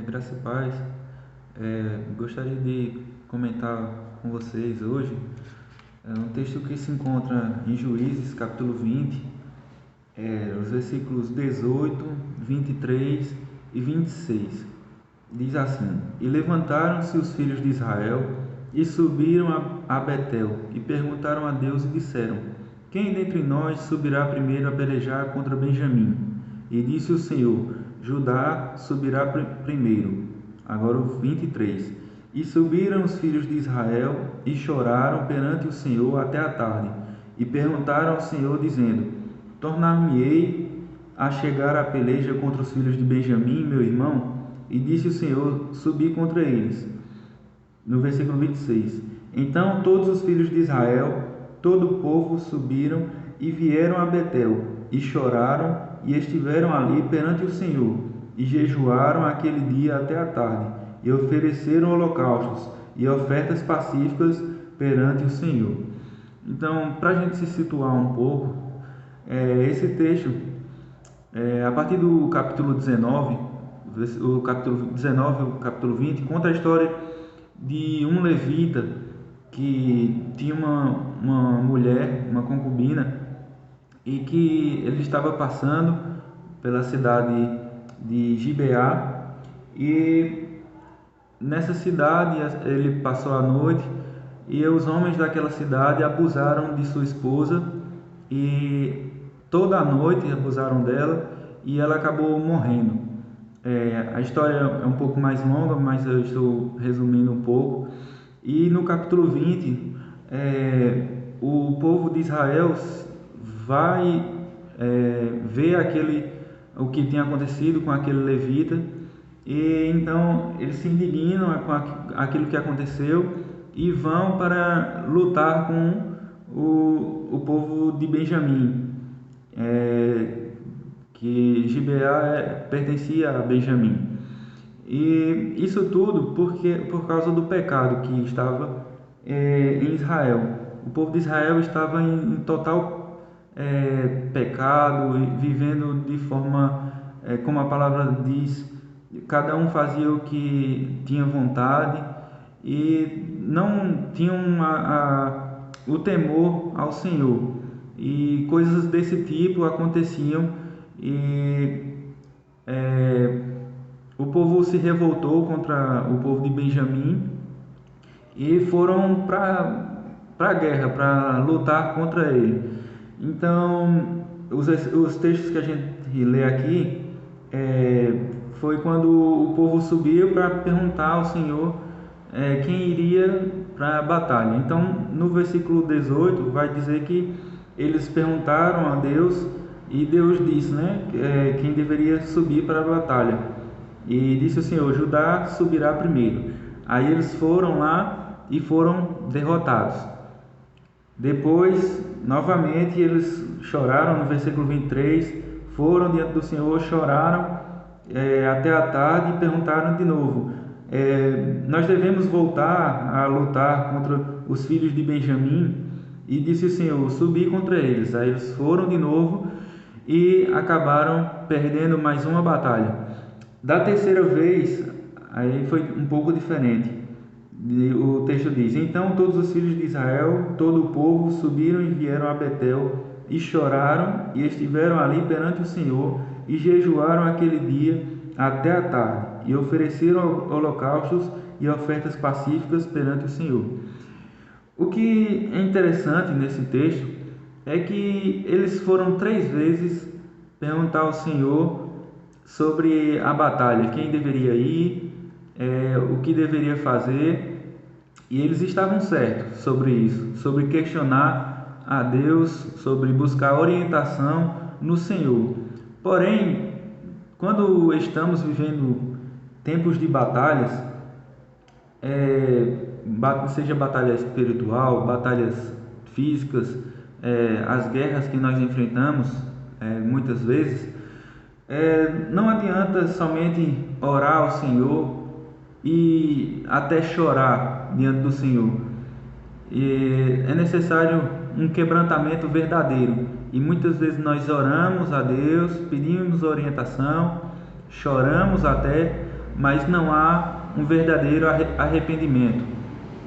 Graça e paz. Gostaria de comentar com vocês hoje um texto que se encontra em Juízes, capítulo 20, os versículos 18, 23 e 26. Diz assim: E levantaram-se os filhos de Israel e subiram a Betel e perguntaram a Deus e disseram: Quem dentre nós subirá primeiro a pelejar contra Benjamim? E disse o Senhor: Judá subirá primeiro. Agora o 23. E subiram os filhos de Israel e choraram perante o Senhor até a tarde. E perguntaram ao Senhor, dizendo: Tornar-me-ei a chegar à peleja contra os filhos de Benjamim, meu irmão? E disse o Senhor: Subi contra eles. No versículo 26. Então todos os filhos de Israel, todo o povo, subiram e vieram a Betel, e choraram, e estiveram ali perante o Senhor, e jejuaram aquele dia até a tarde, e ofereceram holocaustos e ofertas pacíficas perante o Senhor. Então, para a gente se situar um pouco, esse texto, a partir do capítulo 19, o capítulo 19 e o capítulo 20, conta a história de um levita que tinha uma mulher, uma concubina, e que ele estava passando pela cidade de Gibeá, e nessa cidade ele passou a noite, e os homens daquela cidade abusaram de sua esposa, e toda a noite abusaram dela, e ela acabou morrendo. A história é um pouco mais longa, mas eu estou resumindo um pouco. E no capítulo 20, o povo de Israel vai ver o que tinha acontecido com aquele levita, e então eles se indignam com aquilo que aconteceu e vão para lutar com o povo de Benjamim, que Gibeá pertencia a Benjamim. E isso tudo por causa do pecado que estava em Israel. O povo de Israel estava em total pecado, e vivendo de forma, como a palavra diz, cada um fazia o que tinha vontade e não tinham o temor ao Senhor. E coisas desse tipo aconteciam, e o povo se revoltou contra o povo de Benjamim e foram para a guerra, para lutar contra ele. Então, os textos que a gente lê aqui foi quando o povo subiu para perguntar ao Senhor quem iria para a batalha. Então, no versículo 18 vai dizer que eles perguntaram a Deus, e Deus disse, quem deveria subir para a batalha. E disse o Senhor: Judá subirá primeiro. Aí eles foram lá e foram derrotados. Depois, novamente, eles choraram. No versículo 23, foram diante do Senhor, choraram até a tarde e perguntaram de novo: nós devemos voltar a lutar contra os filhos de Benjamim? E disse o Senhor: subi contra eles. Aí eles foram de novo e acabaram perdendo mais uma batalha. Da terceira vez, aí foi um pouco diferente. O texto diz: Então todos os filhos de Israel, todo o povo, subiram e vieram a Betel, e choraram, e estiveram ali perante o Senhor, e jejuaram aquele dia até a tarde, e ofereceram holocaustos e ofertas pacíficas perante o Senhor. O que é interessante nesse texto é que eles foram 3 vezes perguntar ao Senhor sobre a batalha, quem deveria ir, o que deveria fazer, e eles estavam certos sobre isso, sobre questionar a Deus, sobre buscar orientação no Senhor. Porém, quando estamos vivendo tempos de batalhas, seja batalha espiritual, batalhas físicas, as guerras que nós enfrentamos muitas vezes, não adianta somente orar ao Senhor e até chorar diante do Senhor. É necessário um quebrantamento verdadeiro. E muitas vezes nós oramos a Deus, pedimos orientação, choramos até, mas não há um verdadeiro arrependimento.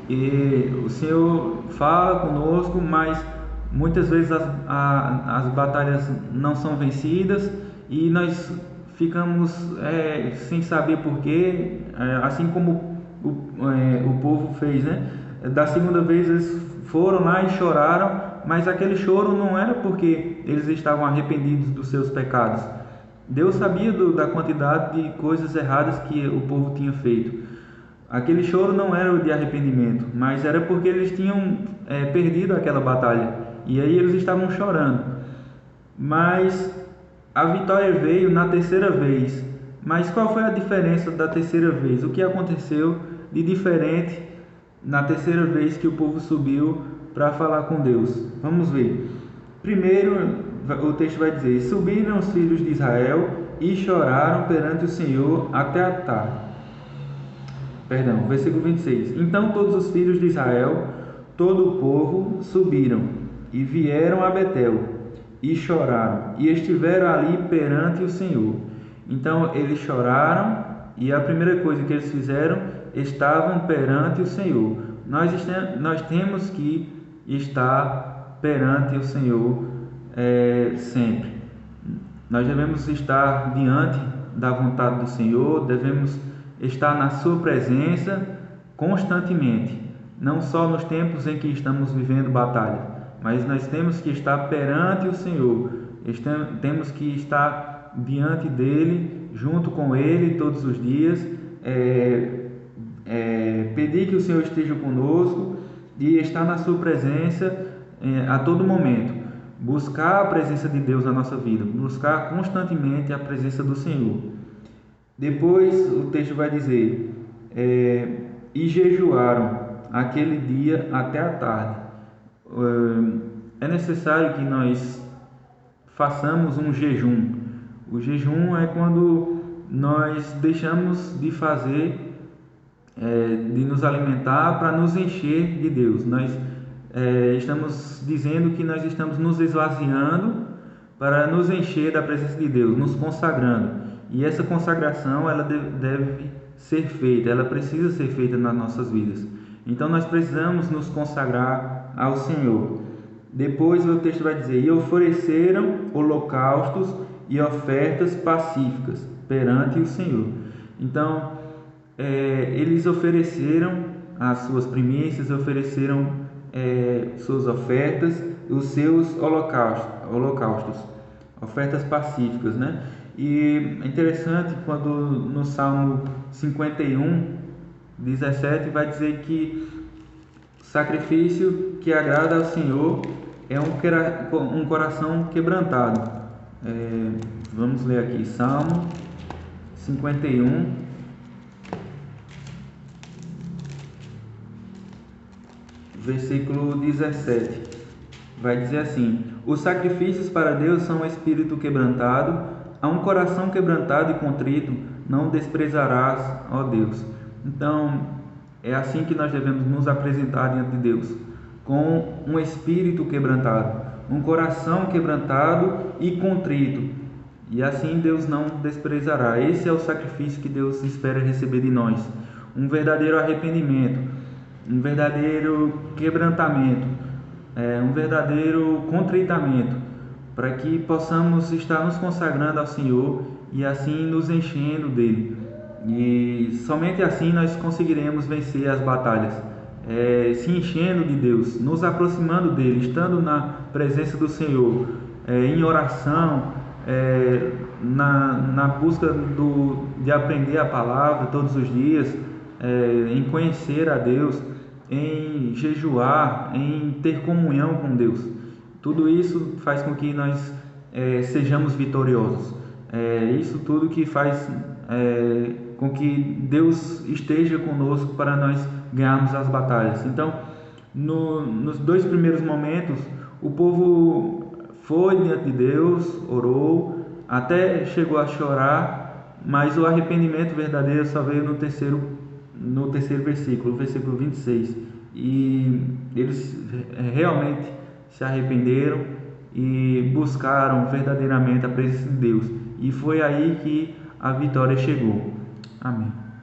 E o Senhor fala conosco, mas muitas vezes as batalhas não são vencidas e nós ficamos sem saber porquê, assim como o povo fez, né? Da segunda vez eles foram lá e choraram, mas aquele choro não era porque eles estavam arrependidos dos seus pecados. Deus sabia da quantidade de coisas erradas que o povo tinha feito. Aquele choro não era o de arrependimento, mas era porque eles tinham perdido aquela batalha. E aí eles estavam chorando. Mas a vitória veio na terceira vez. Mas qual foi a diferença da terceira vez? O que aconteceu de diferente na terceira vez que o povo subiu para falar com Deus? Vamos ver. Primeiro, o texto vai dizer: subiram os filhos de Israel e choraram perante o Senhor até a tarde. Versículo 26. Então todos os filhos de Israel, todo o povo, subiram e vieram a Betel e choraram e estiveram ali perante o Senhor. Então eles choraram e a primeira coisa que eles fizeram, estavam perante o Senhor. Nós temos que estar perante o Senhor sempre. Nós devemos estar diante da vontade do Senhor, devemos estar na sua presença constantemente, não só nos tempos em que estamos vivendo batalha, mas nós temos que estar perante o Senhor, temos que estar diante dele, junto com ele todos os dias, pedir que o Senhor esteja conosco e estar na sua presença a todo momento, buscar a presença de Deus na nossa vida, buscar constantemente a presença do Senhor. Depois o texto vai dizer: e jejuaram aquele dia até a tarde. É necessário que nós façamos um jejum. O jejum é quando nós deixamos de fazer, de nos alimentar para nos encher de Deus. Nós estamos dizendo que nós estamos nos esvaziando para nos encher da presença de Deus, nos consagrando. E essa consagração, ela deve ser feita, ela precisa ser feita nas nossas vidas. Então nós precisamos nos consagrar ao Senhor. Depois o texto vai dizer: e ofereceram holocaustos e ofertas pacíficas perante o Senhor. Então eles ofereceram as suas primícias, ofereceram suas ofertas, os seus holocaustos, ofertas pacíficas, né? E é interessante quando no Salmo 51, 17 vai dizer que o sacrifício que agrada ao Senhor é um coração quebrantado. Vamos ler aqui, Salmo 51, versículo 17. Vai dizer assim: os sacrifícios para Deus são um espírito quebrantado, a um coração quebrantado e contrito não desprezarás, ó Deus. Então, é assim que nós devemos nos apresentar diante de Deus, com um espírito quebrantado, um coração quebrantado e contrito. E assim Deus não desprezará. Esse é o sacrifício que Deus espera receber de nós. Um verdadeiro arrependimento, um verdadeiro quebrantamento, um verdadeiro contritamento, para que possamos estar nos consagrando ao Senhor e assim nos enchendo dele. E somente assim nós conseguiremos vencer as batalhas, se enchendo de Deus, nos aproximando dele, estando na presença do Senhor, em oração, na busca de aprender a palavra todos os dias, em conhecer a Deus, em jejuar, em ter comunhão com Deus. Tudo isso faz com que nós sejamos vitoriosos. Isso tudo que faz com que Deus esteja conosco para nós ganharmos as batalhas. Então, nos dois primeiros momentos, o povo foi diante de Deus, orou, até chegou a chorar, mas o arrependimento verdadeiro só veio no terceiro versículo, o versículo 26. E eles realmente se arrependeram e buscaram verdadeiramente a presença de Deus. E foi aí que a vitória chegou. Amém.